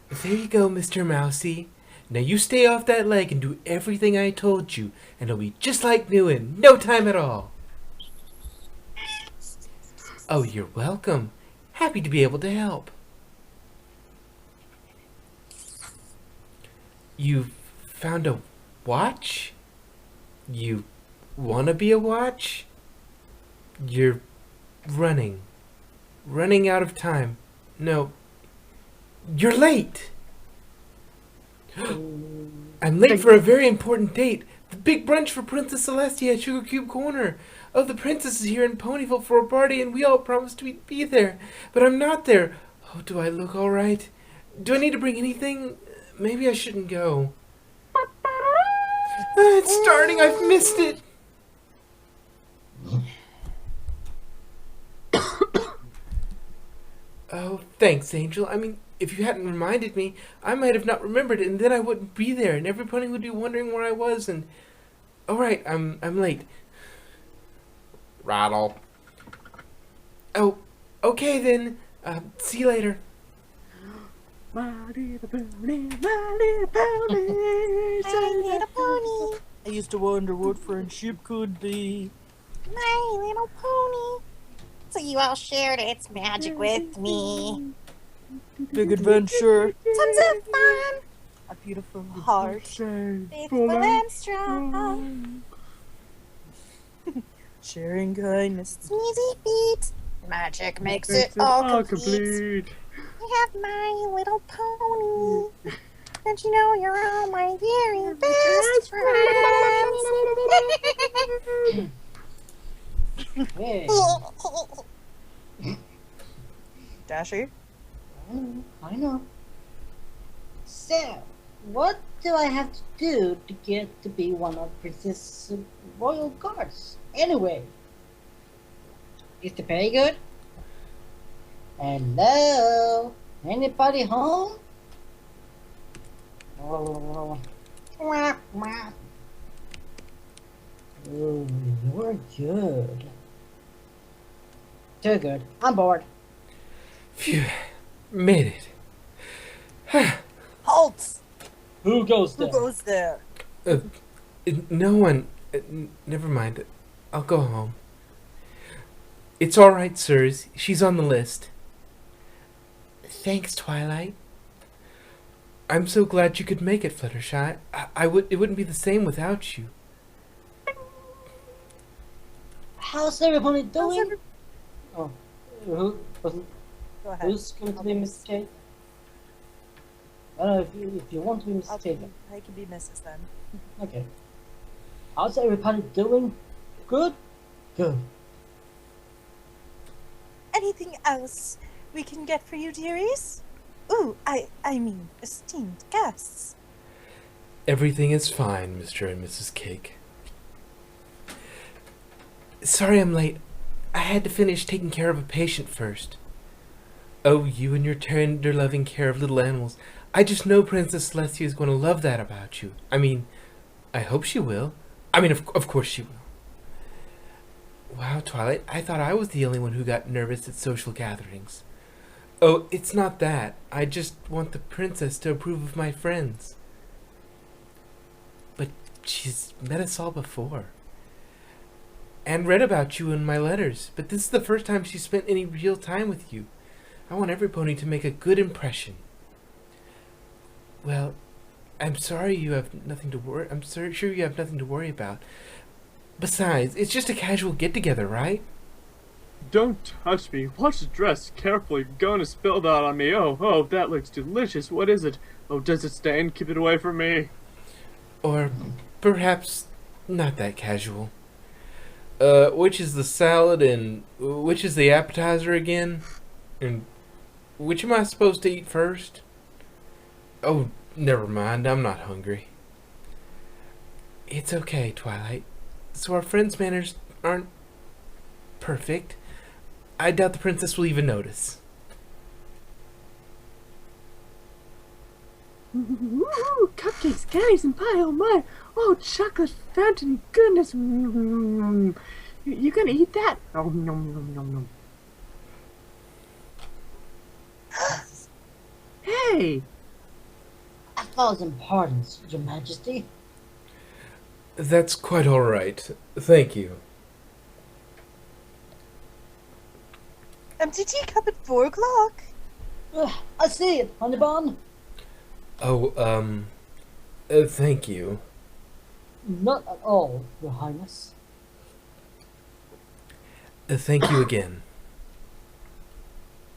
There you go, Mr. Mousy. Now you stay off that leg and do everything I told you, and it'll be just like new in no time at all. Oh, you're welcome. Happy to be able to help. You found a watch? You wanna be a watch? You're running. Running out of time. No, you're late! I'm late for a very important date. The big brunch for Princess Celestia at Sugar Cube Corner. Oh, the princess is here in Ponyville for a party, and we all promised we'd be there. But I'm not there. Oh, do I look all right? Do I need to bring anything? Maybe I shouldn't go. It's starting. I've missed it. Oh, thanks, Angel. I mean, if you hadn't reminded me, I might have not remembered it, and then I wouldn't be there, and every pony would be wondering where I was, and... All right, I'm late. Rattle. Oh, okay then. See you later. My little pony, my little pony. My little pony, I used to wonder what friendship could be. my little pony. So you all shared its magic with me. Big adventure. Tons of fun. A beautiful heart. Faithful and strong. Sharing kindness. Sneezy feet. Magic makes it all complete. I have my little pony. Don't you know you're all my very best friends? Hey, Dashy? I know. So, what do I have to do to get to be one of Princess Royal Guards? Anyway, is the pay good? Hello? Anybody home? Oh, you're good. Too good. I'm bored. Phew, made it. Halt! Who goes Who there? goes there? No one. Never mind. I'll go home. It's all right, sirs. She's on the list. Thanks, Twilight. I'm so glad you could make it, Fluttershy. It wouldn't be the same without you. How's everybody doing? every- Oh, who, Go ahead. who's going to be Miss Kate? I don't know if you want to be Miss I Kate. can be Mrs. then. Okay. How's everybody doing? Good? Good. Anything else we can get for you, dearies? Ooh, I mean, esteemed guests. Everything is fine, Mr. and Mrs. Cake. Sorry I'm late. I had to finish taking care of a patient first. Oh, you and your tender, loving care of little animals. I just know Princess Celestia is going to love that about you. I mean, I hope she will. I mean, of course she will. Wow, Twilight, I thought I was the only one who got nervous at social gatherings. Oh, it's not that. I just want the princess to approve of my friends. But she's met us all before. And read about you in my letters, but this is the first time she's spent any real time with you. I want every pony to make a good impression. Well, I'm sorry you have nothing to worry. Sure you have nothing to worry about. Besides, it's just a casual get-together, right? Don't touch me. Watch the dress carefully. Going to spill that on me. Oh, that looks delicious. What is it? Oh, does it stain? Keep it away from me. Or perhaps not that casual. Which is the salad and which is the appetizer again? And which am I supposed to eat first? Oh, never mind. I'm not hungry. It's okay, Twilight. So our friends' manners aren't perfect. I doubt the princess will even notice. Ooh, cupcakes, candies, and pie, oh my! Oh, chocolate fountain, goodness! You gonna eat that? Oh, nom, nom, nom, nom. Hey! 1,000 pardons, Your Majesty. That's quite all right. Thank you. Empty teacup at 4 o'clock. I see it, honey bun. Oh, thank you. Not at all, Your Highness. Thank you again.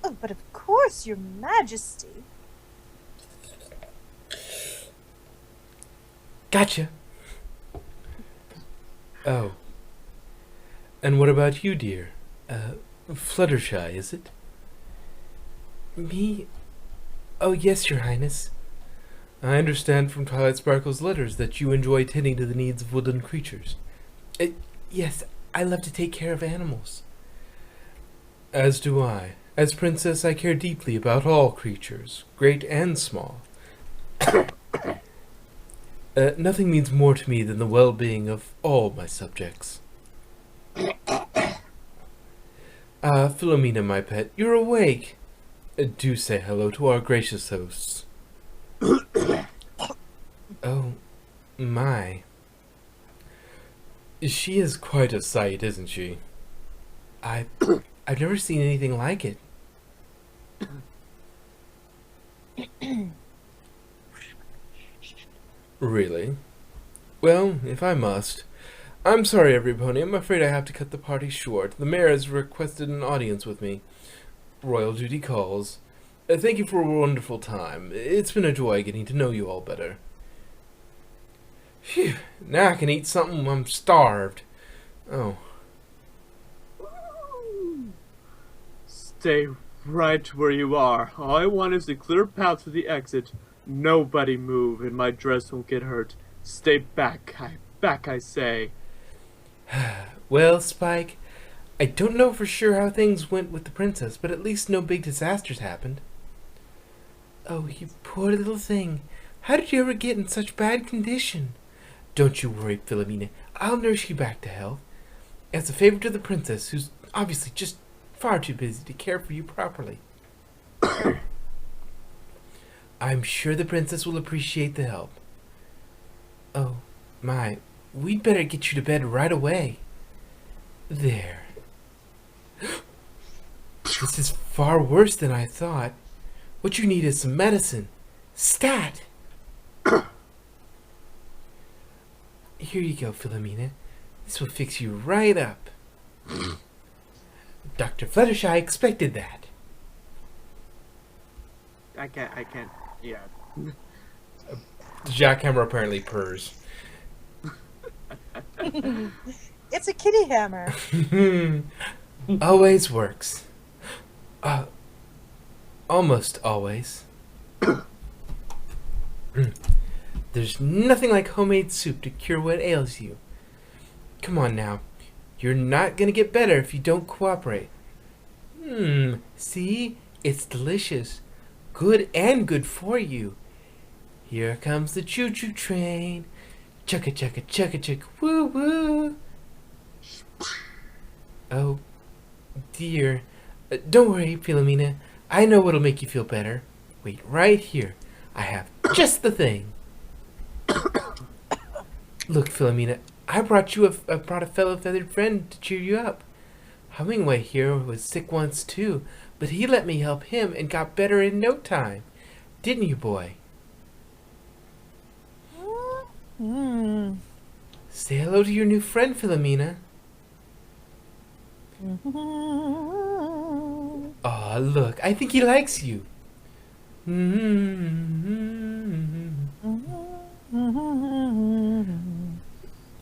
Oh, but of course, Your Majesty. Gotcha. Oh. And what about you, dear? Fluttershy, is it? Me? Oh, yes, Your Highness. I understand from Twilight Sparkle's letters that you enjoy tending to the needs of woodland creatures. Yes, I love to take care of animals. As do I. As princess, I care deeply about all creatures, great and small. Nothing means more to me than the well-being of all my subjects. Philomena, my pet, you're awake. Do say hello to our gracious hosts. Oh, my. She is quite a sight, isn't she? I've never seen anything like it. Really? Well, if I must. I'm sorry, everybody. I'm afraid I have to cut the party short. The mayor has requested an audience with me. Royal duty calls. Thank you for a wonderful time. It's been a joy getting to know you all better. Phew, now I can eat something. I'm starved. Oh. Stay right where you are. All I want is a clear path to the exit. Nobody move, and my dress won't get hurt. Stay back, I say. Well, Spike, I don't know for sure how things went with the princess, but at least no big disasters happened. Oh, you poor little thing. How did you ever get in such bad condition? Don't you worry, Philomena. I'll nurse you back to health. As a favor to the princess, who's obviously just far too busy to care for you properly. I'm sure the princess will appreciate the help. Oh, my. We'd better get you to bed right away. There. This is far worse than I thought. What you need is some medicine. Stat! Here you go, Philomena. This will fix you right up. Dr. Fluttershy expected that. I can't, yeah. The jackhammer apparently purrs. It's a kitty hammer. Always works. Almost always. There's nothing like homemade soup to cure what ails you. Come on now. You're not gonna get better if you don't cooperate. See? It's delicious. Good and good for you. Here comes the choo-choo train. Chugga chugga chugga chugga woo woo. Oh, dear. Don't worry, Philomena. I know what'll make you feel better. Wait right here. I have just the thing. Look, Philomena, I brought a fellow feathered friend to cheer you up. Hummingway here was sick once too, but he let me help him and got better in no time. Didn't you, boy? Say hello to your new friend, Philomena. Aw, look, I think he likes you.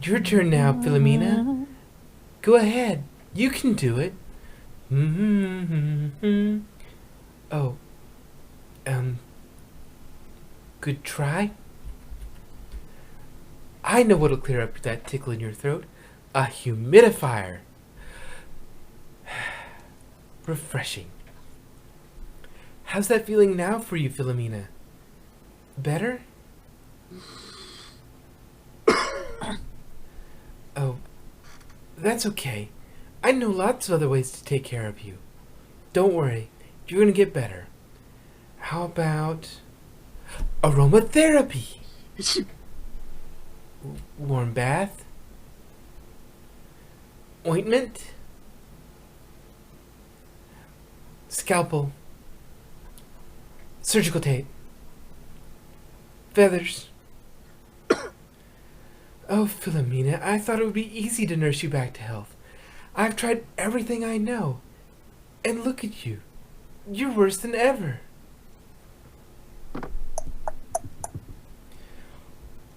Your turn now, Philomena. Go ahead. You can do it. Oh. Good try. I know what'll clear up that tickle in your throat. A humidifier. Refreshing. How's that feeling now for you, Philomena? Better? Oh, that's okay. I know lots of other ways to take care of you. Don't worry, you're gonna get better. How about... Aromatherapy. Warm bath. Ointment. Scalpel. Surgical tape. Feathers. Oh, Philomena, I thought it would be easy to nurse you back to health. I've tried everything I know. And look at you. You're worse than ever.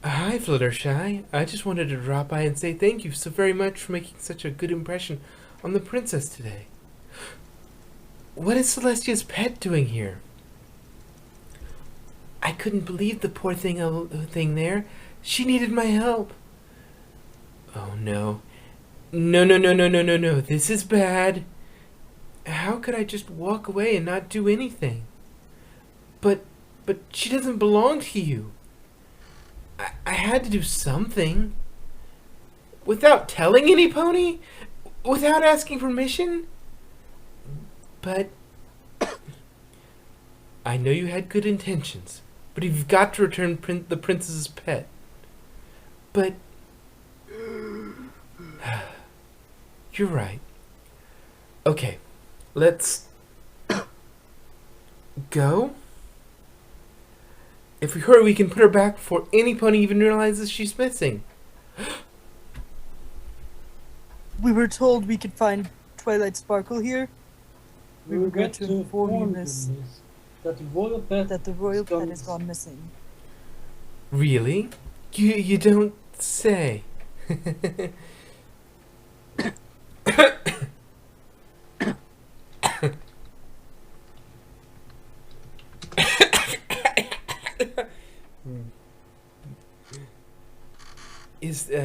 Hi, Fluttershy. I just wanted to drop by and say thank you so very much for making such a good impression on the princess today. What is Celestia's pet doing here? I couldn't believe the poor thing there. She needed my help. Oh no. No. This is bad. How could I just walk away and not do anything? But she doesn't belong to you. I had to do something. Without telling any pony? Without asking permission? But I know you had good intentions, but you've got to return the princess's pet. But you're right. Okay, let's go. If we hurry, we can put her back before any pony even realizes she's missing. We were told we could find Twilight Sparkle here. We regret to inform you, miss, that the royal pet has gone missing. Really? You don't say.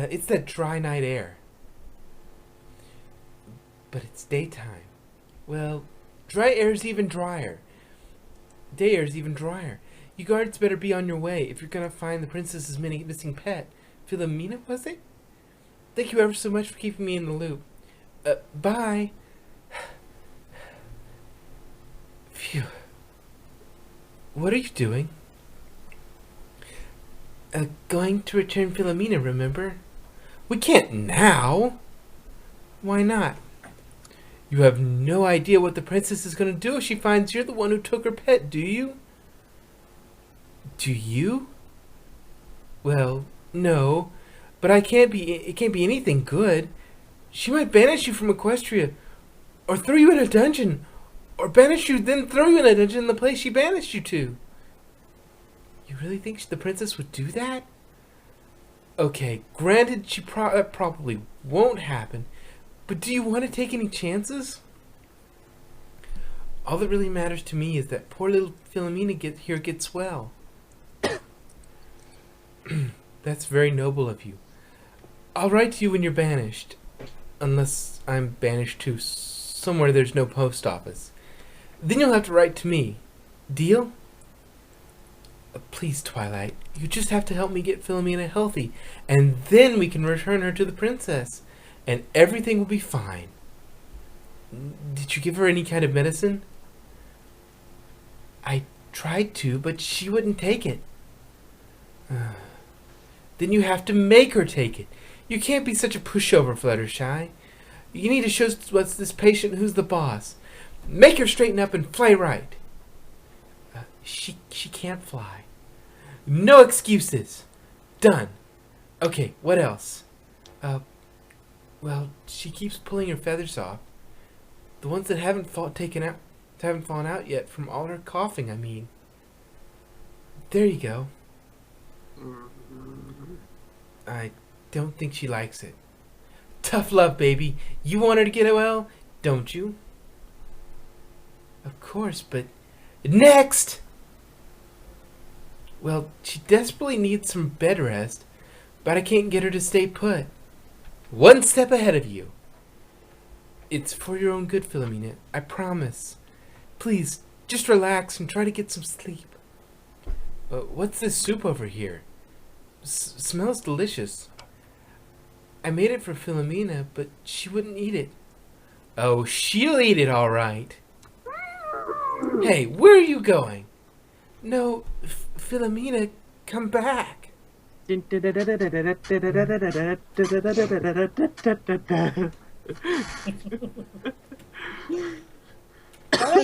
It's that dry night air. But it's daytime. Well, dry air's even drier. Day air's even drier. You guards better be on your way if you're gonna find the princess's missing pet. Philomena, was it? Thank you ever so much for keeping me in the loop. Bye. Phew. What are you doing? Going to return Philomena, remember? We can't now. Why not? You have no idea what the princess is going to do if she finds you're the one who took her pet, do you? Do you? Well, no. But it can't be anything good. She might banish you from Equestria, or throw you in a dungeon, or banish you, then throw you in a dungeon in the place she banished you to. You really think the princess would do that? Okay, granted, that probably won't happen, but do you want to take any chances? All that really matters to me is that poor little Philomena gets well. That's very noble of you. I'll write to you when you're banished. Unless I'm banished to somewhere there's no post office. Then you'll have to write to me. Deal? Please, Twilight, you just have to help me get Philomena healthy, and then we can return her to the princess, and everything will be fine. Did you give her any kind of medicine? I tried to, but she wouldn't take it. Then you have to make her take it. You can't be such a pushover, Fluttershy. You need to show this patient who's the boss. Make her straighten up and fly right. She can't fly. No excuses. Done. Okay, what else? Well, she keeps pulling her feathers off. The ones that haven't fallen out yet from all her coughing, I mean. There you go. I don't think she likes it. Tough love, baby. You want her to get well, don't you? Of course, but... Next! Well, she desperately needs some bed rest, but I can't get her to stay put. One step ahead of you. It's for your own good, Philomena. I promise. Please, just relax and try to get some sleep. What's this soup over here? Smells delicious. I made it for Philomena, but she wouldn't eat it. Oh, she'll eat it all right. Hey, where are you going? No, Philomena, come back. That's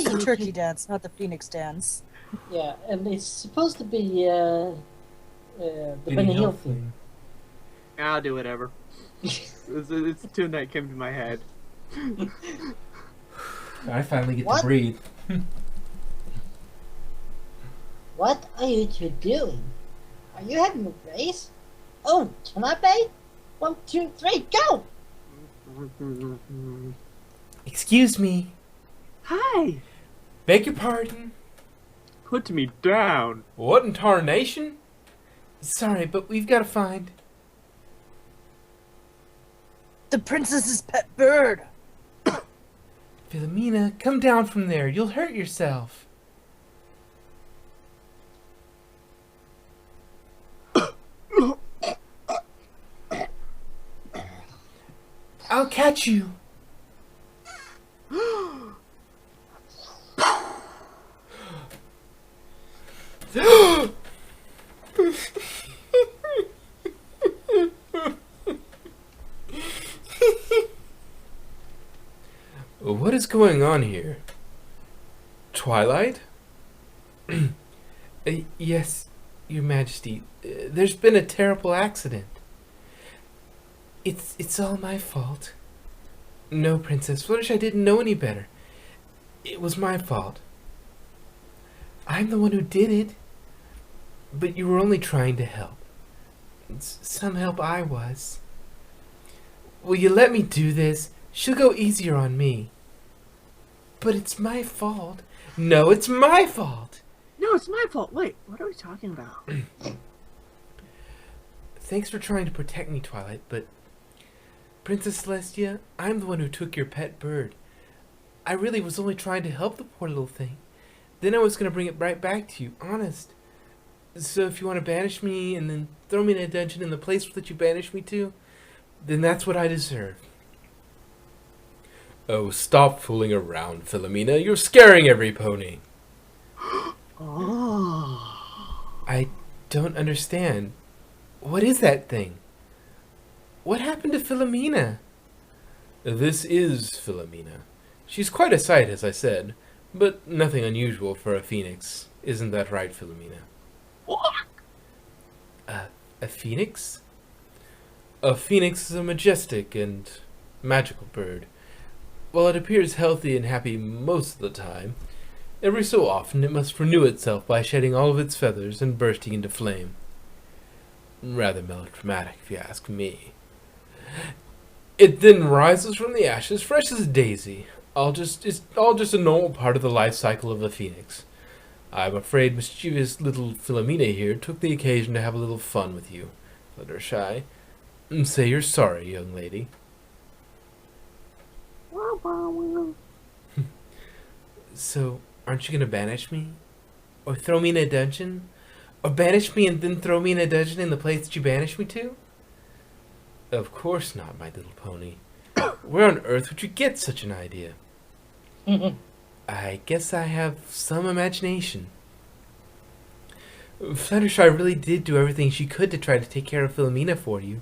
the turkey dance, not the phoenix dance. Yeah, and it's supposed to be the Benny Hill theme. I'll do whatever. It's a tune that came to my head. I finally get What? to breathe. What are you two doing? Are you having a race? Oh, can I play? 1, 2, 3, go! Excuse me. Hi. Beg your pardon. Put me down. What in tarnation? Sorry, but we've got to find... The princess's pet bird. Philomena, come down from there. You'll hurt yourself. I'll catch you. What is going on here? Twilight? Yes, Your Majesty. There's been a terrible accident. It's all my fault. No, Princess Fluttershy didn't know any better. It was my fault. I'm the one who did it. But you were only trying to help. Some help I was. Will you let me do this? She'll go easier on me. But it's my fault. No, it's my fault. No, it's my fault. Wait, what are we talking about? Thanks for trying to protect me, Twilight, but... Princess Celestia, I'm the one who took your pet bird. I really was only trying to help the poor little thing. Then I was going to bring it right back to you, honest. So if you want to banish me and then throw me in a dungeon in the place that you banished me to, then that's what I deserve. Oh, stop fooling around, Philomena. You're scaring every pony. Oh. I don't understand. What is that thing? What happened to Philomena? This is Philomena. She's quite a sight, as I said, but nothing unusual for a phoenix. Isn't that right, Philomena? What? A phoenix? A phoenix is a majestic and magical bird. While it appears healthy and happy most of the time, every so often it must renew itself by shedding all of its feathers and bursting into flame. Rather melodramatic, if you ask me. It then rises from the ashes fresh as a daisy. It's all just a normal part of the life cycle of a phoenix. I'm afraid mischievous little Philomena here took the occasion to have a little fun with you, Fluttershy. Say you're sorry, young lady. So, aren't you gonna banish me? Or throw me in a dungeon? Or banish me and then throw me in a dungeon in the place that you banished me to? Of course not, my little pony. Where on earth would you get such an idea? I guess I have some imagination. Fluttershy really did do everything she could to try to take care of Philomena for you.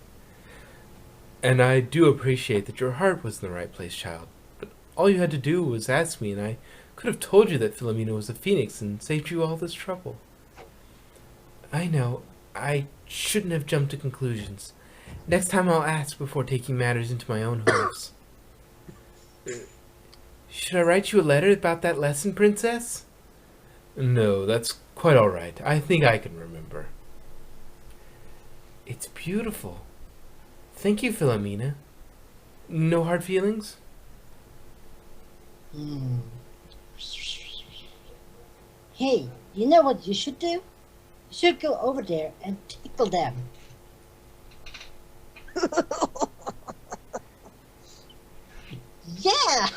And I do appreciate that your heart was in the right place, child. But all you had to do was ask me, and I could have told you that Philomena was a phoenix and saved you all this trouble. I know, I shouldn't have jumped to conclusions. Next time I'll ask before taking matters into my own hands. Should I write you a letter about that lesson, Princess? No, that's quite all right. I think I can remember. It's beautiful. Thank you, Philomena. No hard feelings? Hey, you know what you should do? You should go over there and tickle them. Yeah!